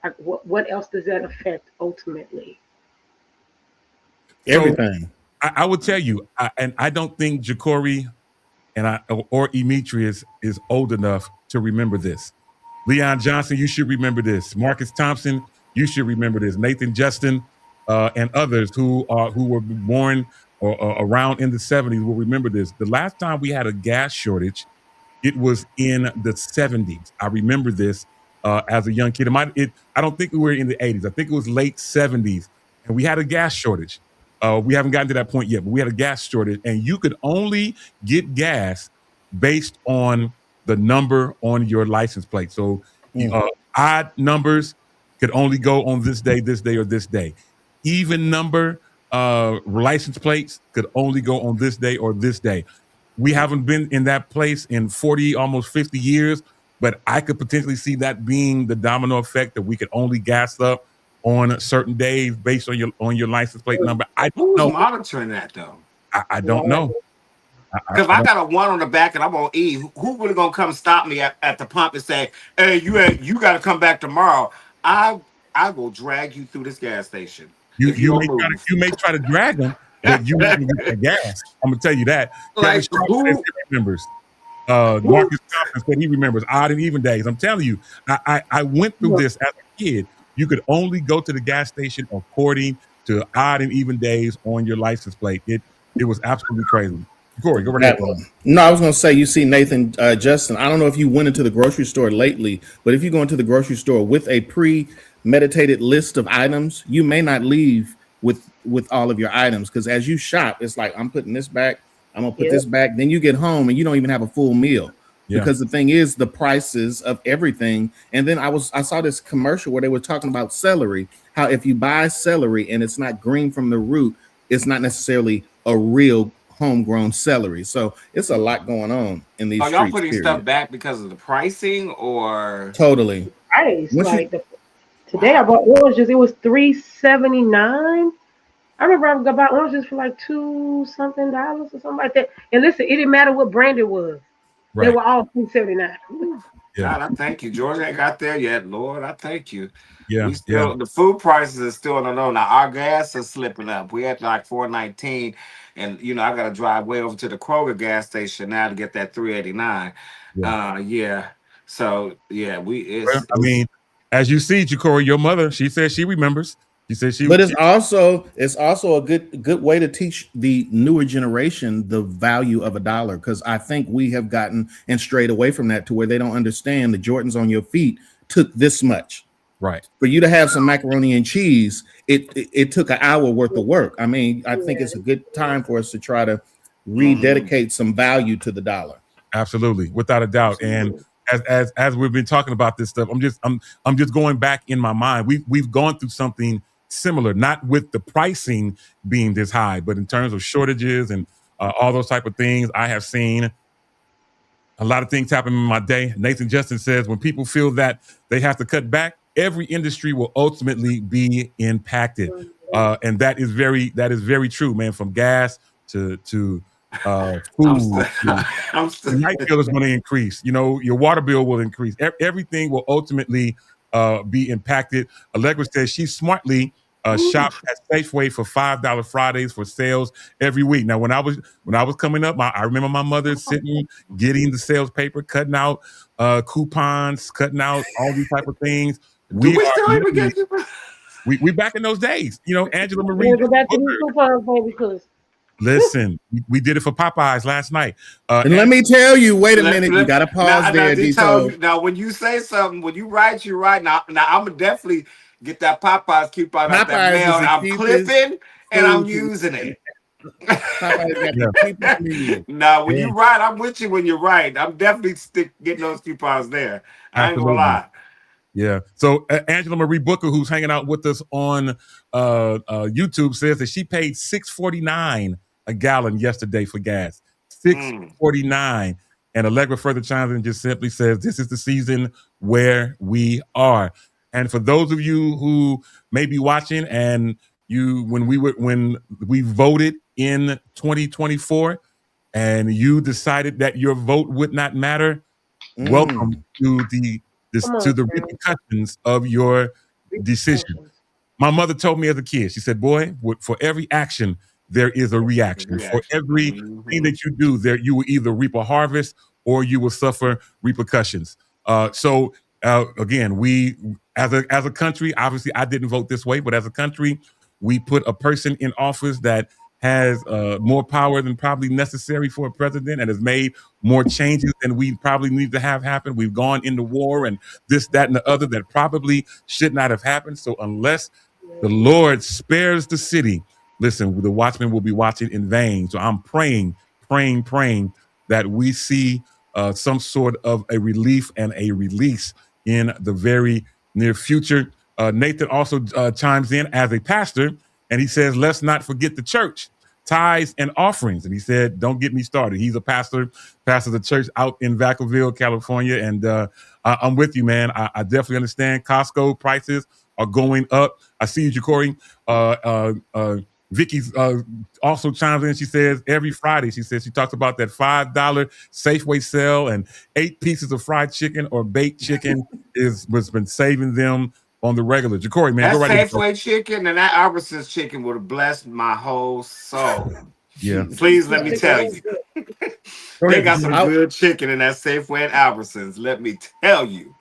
Like what else does that affect ultimately? Everything. So I would tell you, and I don't think Jacory or Emetrius is old enough to remember this. Leon Johnson, you should remember this. Marcus Thompson, you should remember this. Nathan Justin, and others who were born or around in the 70s will remember this. The last time we had a gas shortage, it was in the 70s. I remember this as a young kid. I don't think we were in the 80s. I think it was late 70s, and we had a gas shortage. We haven't gotten to that point yet, but we had a gas shortage, and you could only get gas based on the number on your license plate. So odd numbers could only go on this day, or this day. Even number license plates could only go on this day or this day. We haven't been in that place in 40, almost 50 years, but I could potentially see that being the domino effect that we could only gas up on certain days based on your license plate number. I don't know. Who's monitoring that though? I don't know. Because I got a 1 on the back and I'm on E. Who really gonna come stop me at the pump and say, "Hey, you got to come back tomorrow"? I will drag you through this gas station. You may try to drag them, but you not gonna get the gas. I'm gonna tell you that. Like who remembers? Marcus Thompson said he remembers odd and even days. I'm telling you, I went through this as a kid. You could only go to the gas station according to odd and even days on your license plate. It was absolutely crazy. Corey, go right ahead. No, I was going to say, you see Nathan Justin, I don't know if you went into the grocery store lately, but if you go into the grocery store with a premeditated list of items, you may not leave with all of your items, because as you shop, it's like, I'm putting this back, I'm gonna put this back. Then you get home and you don't even have a full meal. Because the thing is, the prices of everything. And then I saw this commercial where they were talking about celery, how if you buy celery and it's not green from the root, it's not necessarily a real homegrown celery. So it's a lot going on in these. Are y'all putting stuff back because of the pricing or totally? Price today I bought oranges. It was $3.79. I remember I bought oranges for like $2 something or something like that. And listen, it didn't matter what brand it was. Right. They were all $2.79. God, I thank you. Georgia ain't got there yet. Lord, I thank you. Yeah, the food prices are still on the low. Now our gas is slipping up. We had like $4.19, and I got to drive way over to the Kroger gas station now to get that $3.89. So I mean, as you see, Ja'Cory, your mother, she said she remembers. She said she. But it's also a good way to teach the newer generation the value of a dollar, because I think we have gotten and strayed away from that to where they don't understand the Jordans on your feet took this much. Right. For you to have some macaroni and cheese, it took an hour worth of work. I mean, I think it's a good time for us to try to rededicate some value to the dollar. Absolutely, without a doubt. And as we've been talking about this stuff, I'm just going back in my mind. We've gone through something similar, not with the pricing being this high, but in terms of shortages and all those type of things. I have seen a lot of things happen in my day. Nathan Justin says when people feel that they have to cut back, every industry will ultimately be impacted, and that is very true, man. From gas to food, the light bill is going to increase. Your water bill will increase. Everything will ultimately be impacted. Allegra says she smartly shopped at Safeway for $5 Fridays for sales every week. Now, when I was coming up, I remember my mother sitting, getting the sales paper, cutting out coupons, cutting out all these type of things. We back in those days. Angela Marie. Go back to these coupons, baby, because. Listen, we did it for Popeyes last night. And let me tell you, wait a minute, you got to pause there, Dito. Now, when you say something, when you write, you write. Now I'm going to definitely get that Popeyes coupon out that mail. I'm clipping and I'm using it. Now, when you write, I'm with you when you write. I'm definitely getting those coupons there. I ain't going to lie. Yeah. So Angela Marie Booker, who's hanging out with us on YouTube, says that she paid $6.49 a gallon yesterday for gas. $6.49. And Allegra further chimes in and just simply says, this is the season where we are. And for those of you who may be watching and when we voted in 2024 and you decided that your vote would not matter, welcome to the repercussions of your decision. My mother told me as a kid, she said, boy, for every action, there is a reaction. For everything that you do, you will either reap a harvest or you will suffer repercussions. Again, we, as a country, obviously I didn't vote this way, but as a country, we put a person in office that has more power than probably necessary for a president and has made more changes than we probably need to have happen. We've gone into war and this, that, and the other that probably should not have happened. So unless the Lord spares the city, listen, the watchmen will be watching in vain. So I'm praying that we see some sort of a relief and a release in the very near future. Nathan also chimes in as a pastor, and he says, let's not forget the church, tithes and offerings. And he said, don't get me started. He's a pastor the church out in Vacaville, California. And I'm with you, man. I definitely understand Costco prices are going up. I see you, Ja'Cory. Vicky also chimes in. She says every Friday, she talks about that $5 Safeway sale and 8 pieces of fried chicken or baked chicken has been saving them on the regular. Ja'Cory, man, that go right ahead. Safeway chicken and that Albertsons chicken would have blessed my whole soul. Yeah. Please let me tell you. They got some good chicken in that Safeway and Albertsons. Let me tell you.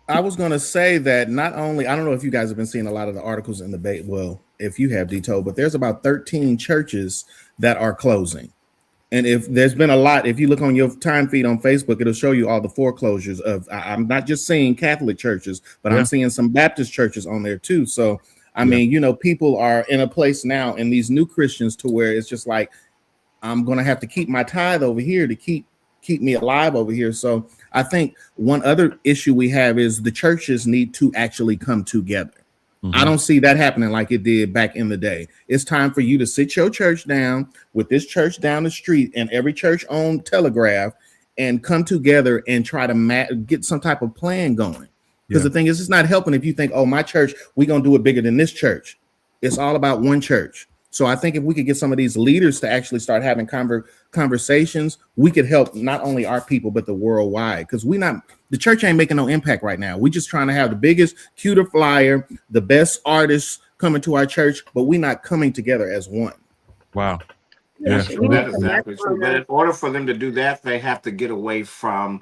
I was going to say that not only, I don't know if you guys have been seeing a lot of the articles in the debate. Well, if you have, Dito, but there's about 13 churches that are closing. And if there's been a lot, if you look on your time feed on Facebook, it'll show you all the foreclosures of, I'm not just seeing Catholic churches, but I'm seeing some Baptist churches on there too. So, I mean, people are in a place now and these new Christians to where it's just like, I'm going to have to keep my tithe over here to keep me alive over here. So I think one other issue we have is the churches need to actually come together. I don't see that happening like it did back in the day. It's time for you to sit your church down with this church down the street and every church on Telegraph and come together and try to get some type of plan going. Because the thing is, it's not helping if you think, oh, my church, we're going to do it bigger than this church. It's all about one church. So I think if we could get some of these leaders to actually start having conversations, we could help not only our people, but the worldwide. Because the church ain't making no impact right now. We're just trying to have the biggest, cuter flyer, the best artists coming to our church, but we're not coming together as one. Wow. Yeah, that is exactly true. But in order for them to do that, they have to get away from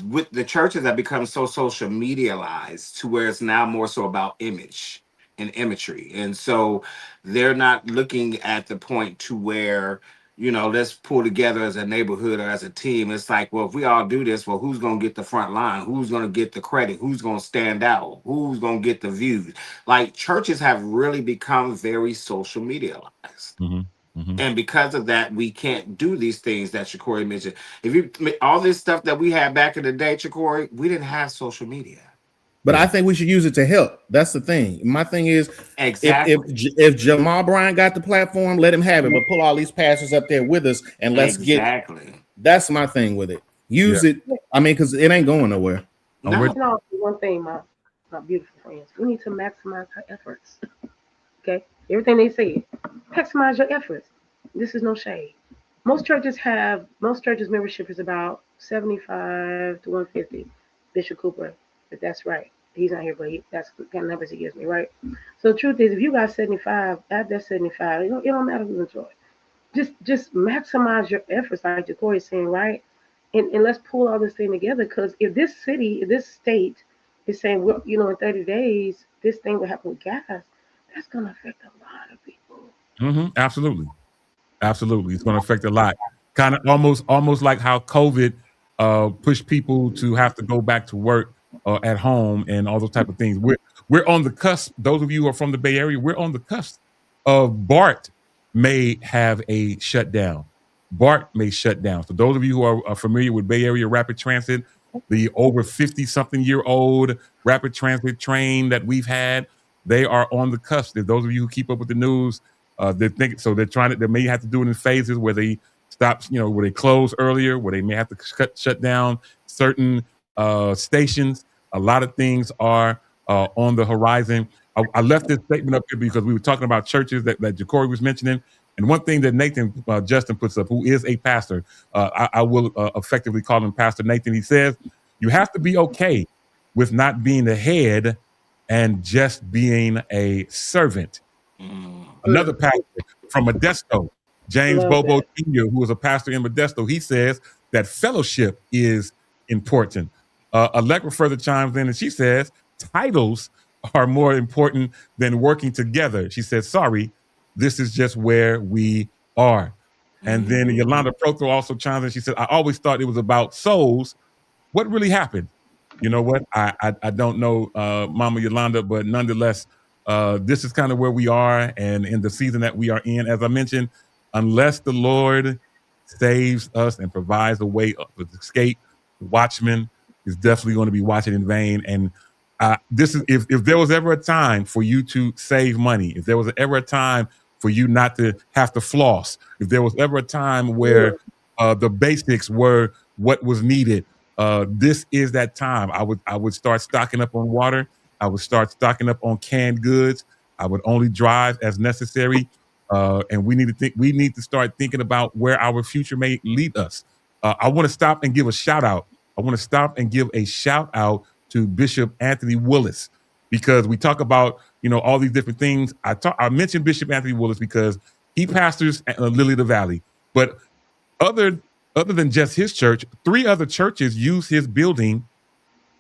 with the churches that become so social medialized to where it's now more so about image and imagery. And so they're not looking at the point to where, let's pull together as a neighborhood or as a team. It's like, well, if we all do this, well, who's going to get the front line? Who's going to get the credit? Who's going to stand out? Who's going to get the views? Like, churches have really become very social medialized. And because of that, we can't do these things that Shakori mentioned. All this stuff that we had back in the day, Shakori, we didn't have social media. But I think we should use it to help. That's the thing. My thing is, exactly, if Jamal Bryant got the platform, let him have it. But pull all these pastors up there with us, and let's get. That's my thing with it. Use it. I mean, because it ain't going nowhere. No, one thing, my beautiful friends, we need to maximize our efforts. Okay, everything they say, maximize your efforts. This is no shade. Most churches membership is about 75 to 150. Bishop Cooper. But that's right. He's not here, but that's the kind of numbers he gives me, right? So the truth is, if you got 75, add that 75. It don't matter who's in charge. Just maximize your efforts, like Jacory is saying, right? And let's pull all this thing together. Because if this state is saying, well, in 30 days, this thing will happen with gas, that's going to affect a lot of people. Absolutely. It's going to affect a lot. Kind of almost like how COVID pushed people to have to go back to work at home and all those type of things. We're on the cusp. Those of you who are from the Bay Area, we're on the cusp of BART may have a shutdown. BART may shut down. So those of you who are familiar with Bay Area Rapid Transit, the over 50-something-year-old rapid transit train that we've had, they are on the cusp. If those of you who keep up with the news, they may have to do it in phases where they stop, where they close earlier, where they may have to shut down certain stations. A lot of things are on the horizon. I left this statement up here because we were talking about churches that Jacory was mentioning. And one thing that Nathan Justin puts up, who is a pastor, I will effectively call him Pastor Nathan. He says, you have to be okay with not being the head and just being a servant. Another pastor from Modesto, James Bobo Jr., who is a pastor in Modesto, he says that fellowship is important. Allegra further chimes in and she says, titles are more important than working together. She says, sorry, this is just where we are. And then Yolanda Protho also chimes in. She said, I always thought it was about souls. What really happened? You know what? I don't know, Mama Yolanda, but nonetheless, this is kind of where we are and in the season that we are in. As I mentioned, unless the Lord saves us and provides a way of escape, the watchman is definitely going to be watching in vain. And this is if there was ever a time for you to save money, if there was ever a time for you not to have to floss, if there was ever a time where the basics were what was needed, this is that time. I would start stocking up on water. I would start stocking up on canned goods. I would only drive as necessary. And we need to start thinking about where our future may lead us. I want to stop and give a shout out. I want to stop and give a shout out to Bishop Anthony Willis, because we talk about, all these different things. I mentioned Bishop Anthony Willis because he pastors Lily of the Valley, but other than just his church, 3 other churches use his building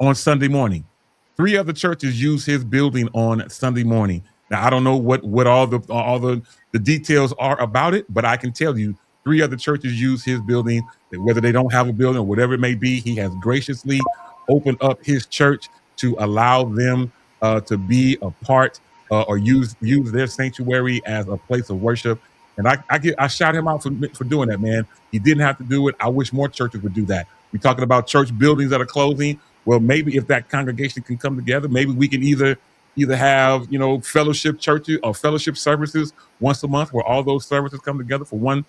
on Sunday morning. 3 other churches use his building on Sunday morning. Now, I don't know what all the details are about it, but I can tell you 3 other churches use his building. Whether they don't have a building or whatever it may be, he has graciously opened up his church to allow them to be a part or use their sanctuary as a place of worship. And I shout him out for doing that, man. He didn't have to do it. I wish more churches would do that. We're talking about church buildings that are closing. Well, maybe if that congregation can come together, maybe we can either have, fellowship churches or fellowship services once a month where all those services come together for one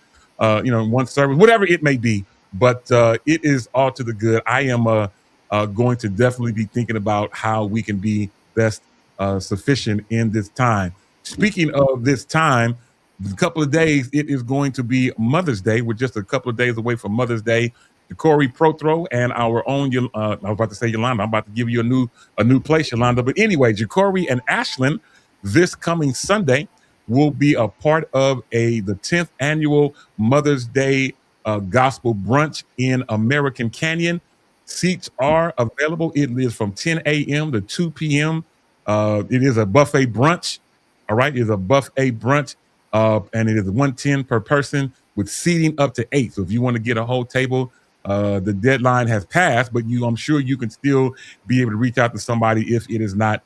service, whatever it may be. But it is all to the good. I am going to definitely be thinking about how we can be best sufficient in this time. Speaking of this time, a couple of days, it is going to be Mother's Day. We're just a couple of days away from Mother's Day. Corey Prothro and our own, I was about to say Yolanda. I'm about to give you a new place, Yolanda. But anyway, Jacory and Ashlyn, this coming Sunday, will be a part of the 10th annual Mother's Day Gospel Brunch in American Canyon. Seats are available. It is from 10 a.m. to 2 p.m. It is a buffet brunch. All right, it is a buffet brunch, and it is $110 per person with seating up to 8. So if you want to get a whole table, the deadline has passed, but I'm sure you can still be able to reach out to somebody if it's not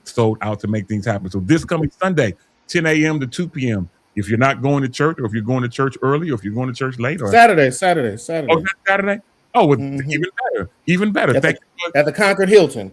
sold out to make things happen. So this coming Sunday, 10 a.m. to 2 p.m. If you're not going to church, or if you're going to church early, or if you're going to church late, or Saturday. Oh, that's Saturday. Oh, even better. Thank you. At the Concord Hilton.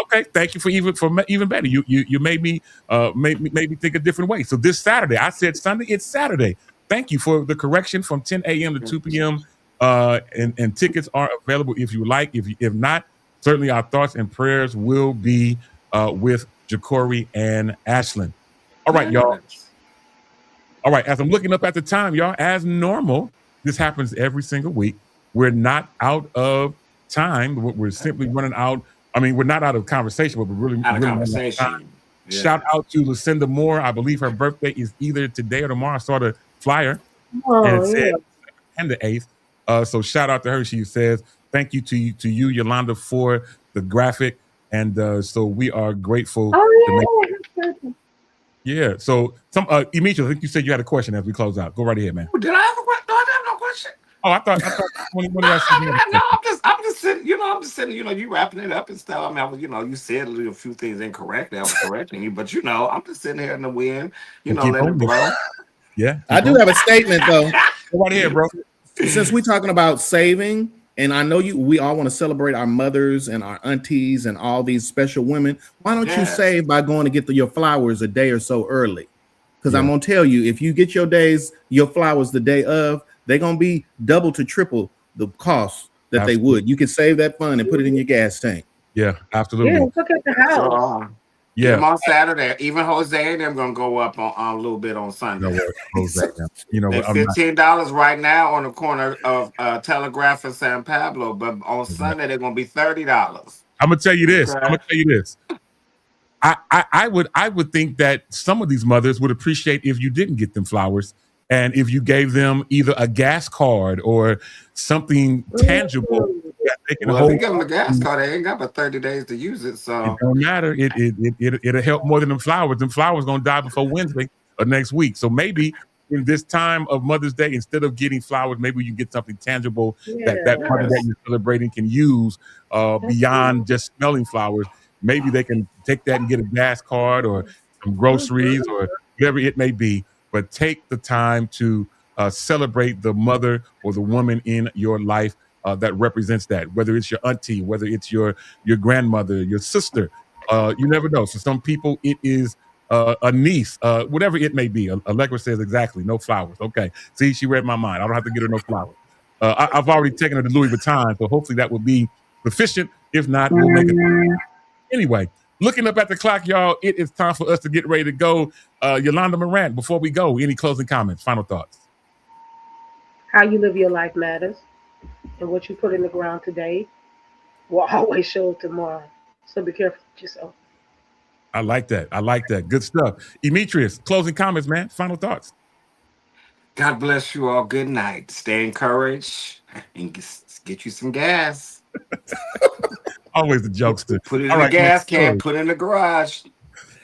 Okay, thank you for even better. You made me think a different way. So this Saturday, I said Sunday, it's Saturday. Thank you for the correction, from 10 a.m. to 2 p.m. And tickets are available if you like. If not, certainly our thoughts and prayers will be with Jacory and Ashlyn. All right, y'all. All right, as I'm looking up at the time, y'all, as normal, this happens every single week. We're not out of time. We're simply running out. I mean, we're not out of conversation, but we're really out of really conversation. Yeah. Shout out to Lucinda Moore. I believe her birthday is either today or tomorrow. I saw the flyer and it said and the 8th. So shout out to her. She says, thank you to you, Yolanda, for the graphic. And so we are grateful. Yeah. So Demetri, I think you said you had a question as we close out. Go right ahead, man. Did I have a question? No, I didn't have no question. Oh, I thought I'm just sitting, you wrapping it up and stuff. I mean, you said a few things incorrect. I was correcting you, but I'm just sitting here in the wind, let it blow. Yeah. I do have a statement though. Go right here, bro. Since we're talking about saving, and I know we all want to celebrate our mothers and our aunties and all these special women. Why don't you save by going to get your flowers a day or so early? Because I'm gonna tell you, if you get your flowers the day of, they're gonna be double to triple the cost that they would. You can save that fund and put it in your gas tank. Yeah, absolutely. Yeah, look at the house. Yeah, on Saturday. Even Jose and them gonna go up on a little bit on Sunday. $15 right now on the corner of Telegraph and San Pablo, but on Sunday they're gonna be $30. I'm gonna tell you this. I would think that some of these mothers would appreciate if you didn't get them flowers, and if you gave them either a gas card or something tangible that they can hold. If you give them a gas card, they ain't got but 30 days to use it. So it don't matter. It'll help more than them flowers. Them flowers gonna die before Wednesday or next week. So maybe in this time of Mother's Day, instead of getting flowers, maybe you get something tangible that mother that you're celebrating can use beyond just smelling flowers. Maybe they can take that and get a gas card or some groceries or whatever it may be. But take the time to celebrate the mother or the woman in your life that represents that, whether it's your auntie, whether it's your grandmother, your sister. You never know. For some people, it is a niece, whatever it may be. Allegra says exactly, no flowers. Okay. See, she read my mind. I don't have to get her no flowers. I've already taken her to Louis Vuitton, so hopefully that will be sufficient. If not, we'll make it. Anyway, looking up at the clock, y'all, it is time for us to get ready to go. Yolanda Morant, before we go, any closing comments, final thoughts? How you live your life matters, and what you put in the ground today will always show tomorrow. So be careful with yourself. I like that. Good stuff. Demetrius, closing comments, man. Final thoughts. God bless you all. Good night. Stay encouraged and get you some gas. Always the jokester. Put it in the gas can. Put it in the garage.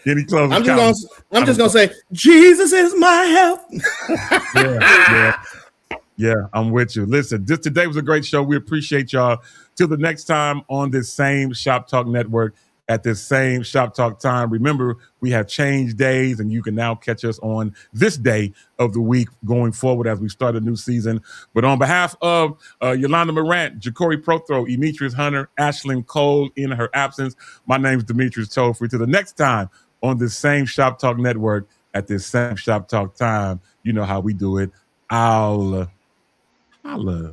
Any closing I'm just gonna say, Jesus is my help. Yeah, I'm with you. Listen, today was a great show. We appreciate y'all. Till the next time on this same Shop Talk Network, at this same Shop Talk time. Remember, we have changed days, and you can now catch us on this day of the week going forward as we start a new season. But on behalf of Yolanda Morant, Ja'Cory Prothro, Demetrius Hunter, Ashlyn Cole in her absence, my name is Demetrius Tofree. To the next time on this same Shop Talk network at this same Shop Talk time, you know how we do it. I'll holla.